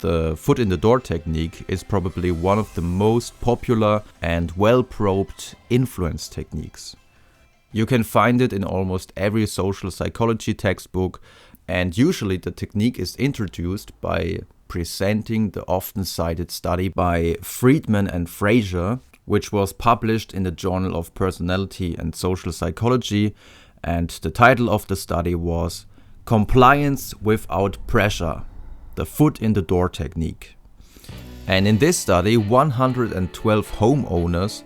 the foot in the door technique is probably one of the most popular and well-probed influence techniques. You can find it in almost every social psychology textbook, and usually the technique is introduced by presenting the often cited study by Freedman and Fraser, which was published in the Journal of Personality and Social Psychology, and the title of the study was Compliance Without Pressure, the foot in the door technique. And in this study, 112 homeowners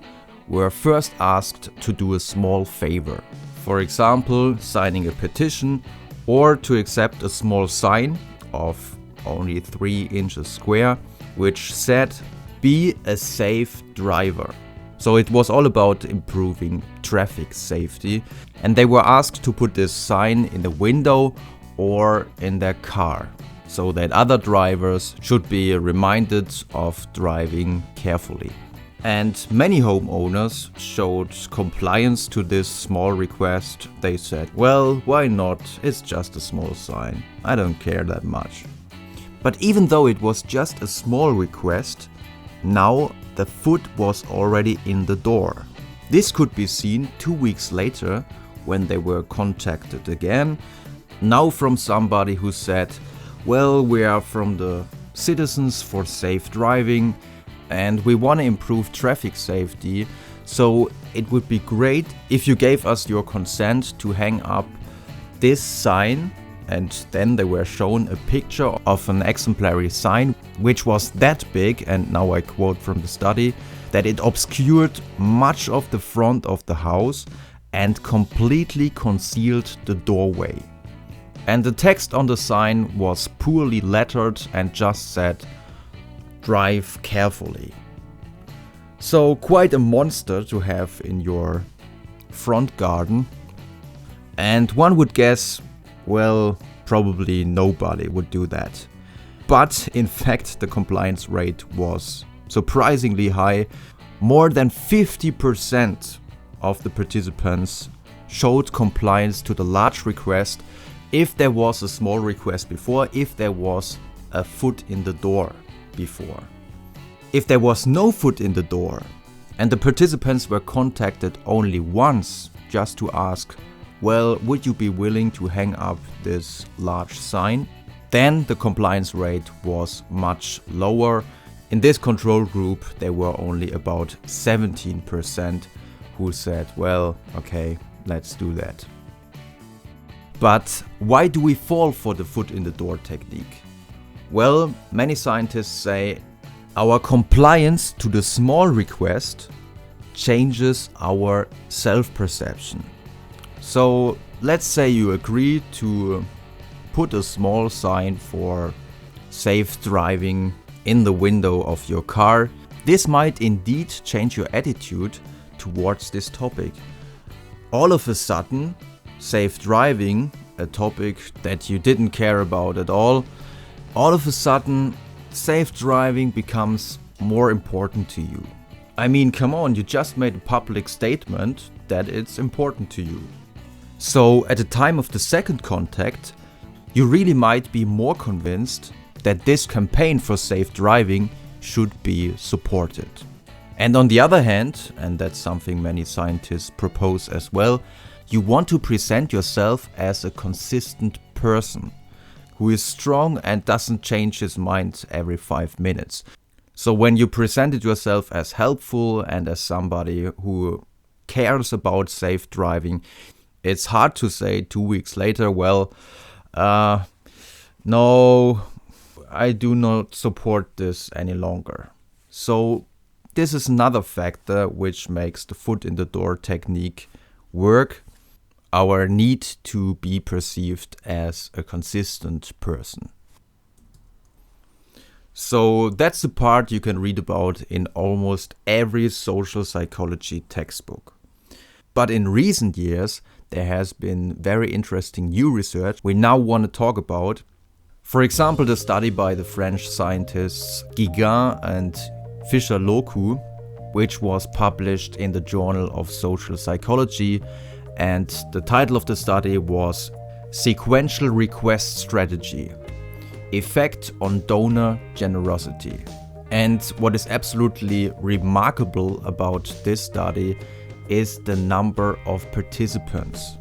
were first asked to do a small favor. For example, signing a petition or to accept a small sign of only 3 inches square, which said, "Be a safe driver." So it was all about improving traffic safety, and they were asked to put this sign in the window or in their car, so that other drivers should be reminded of driving carefully. And many homeowners showed compliance to this small request. They said, well, why not? It's just a small sign. I don't care that much. But even though it was just a small request, now the foot was already in the door. This could be seen 2 weeks later when they were contacted again, now from somebody who said, well, we are from the Citizens for Safe Driving and we want to improve traffic safety, so it would be great if you gave us your consent to hang up this sign. And then they were shown a picture of an exemplary sign, which was that big, and now I quote from the study, that it obscured much of the front of the house and completely concealed the doorway. And the text on the sign was poorly lettered and just said, "Drive carefully." So quite a monster to have in your front garden. And one would guess, well, probably nobody would do that. But in fact, the compliance rate was surprisingly high. More than 50% of the participants showed compliance to the large request if there was a small request before, if there was a foot in the door before. If there was no foot in the door and the participants were contacted only once just to ask, well, would you be willing to hang up this large sign? Then the compliance rate was much lower. In this control group, there were only about 17% who said, well, okay, let's do that. But why do we fall for the foot in the door technique? Well, many scientists say our compliance to the small request changes our self-perception. So let's say you agree to put a small sign for safe driving in the window of your car. This might indeed change your attitude towards this topic. All of a sudden, safe driving, a topic that you didn't care about at all of a sudden, safe driving becomes more important to you. I mean, come on, you just made a public statement that it's important to you. So at the time of the second contact, you really might be more convinced that this campaign for safe driving should be supported. And on the other hand, and that's something many scientists propose as well, you want to present yourself as a consistent person who is strong and doesn't change his mind every 5 minutes. So when you presented yourself as helpful and as somebody who cares about safe driving, it's hard to say 2 weeks later, well, no, I do not support this any longer. So this is another factor which makes the foot in the door technique work. Our need to be perceived as a consistent person. So that's the part you can read about in almost every social psychology textbook. But in recent years, there has been very interesting new research we now want to talk about. For example, the study by the French scientists Guiguin and Fischer-Loku, which was published in the Journal of Social Psychology, and the title of the study was Sequential Request Strategy. Effect on donor generosity. And what is absolutely remarkable about this study is the number of participants.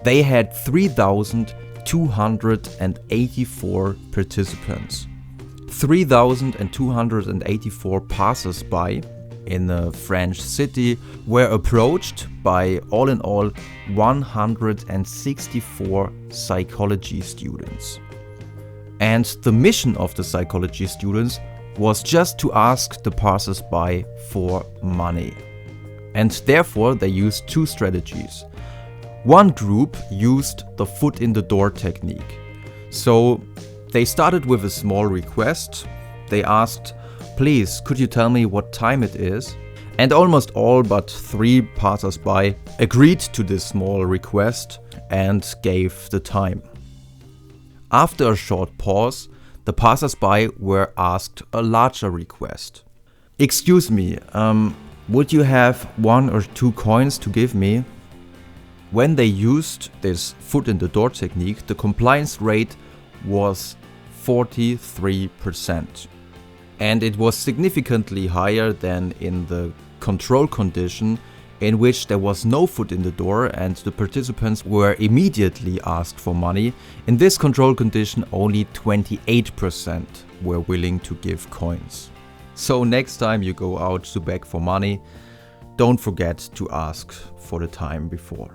They had 3,284 participants. 3,284 passers-by in a French city were approached by all in all 164 psychology students. And the mission of the psychology students was just to ask the passers-by for money. And therefore they used two strategies. One group used the foot in the door technique. So they started with a small request. They asked, "Please, could you tell me what time it is?" And almost all but 3 passers-by agreed to this small request and gave the time. After a short pause, the passers-by were asked a larger request. "Excuse me, would you have 1 or 2 coins to give me?" When they used this foot in the door technique, the compliance rate was 43%. And it was significantly higher than in the control condition, in which there was no foot in the door and the participants were immediately asked for money. In this control condition, only 28% were willing to give coins. So next time you go out to beg for money, don't forget to ask for the time before.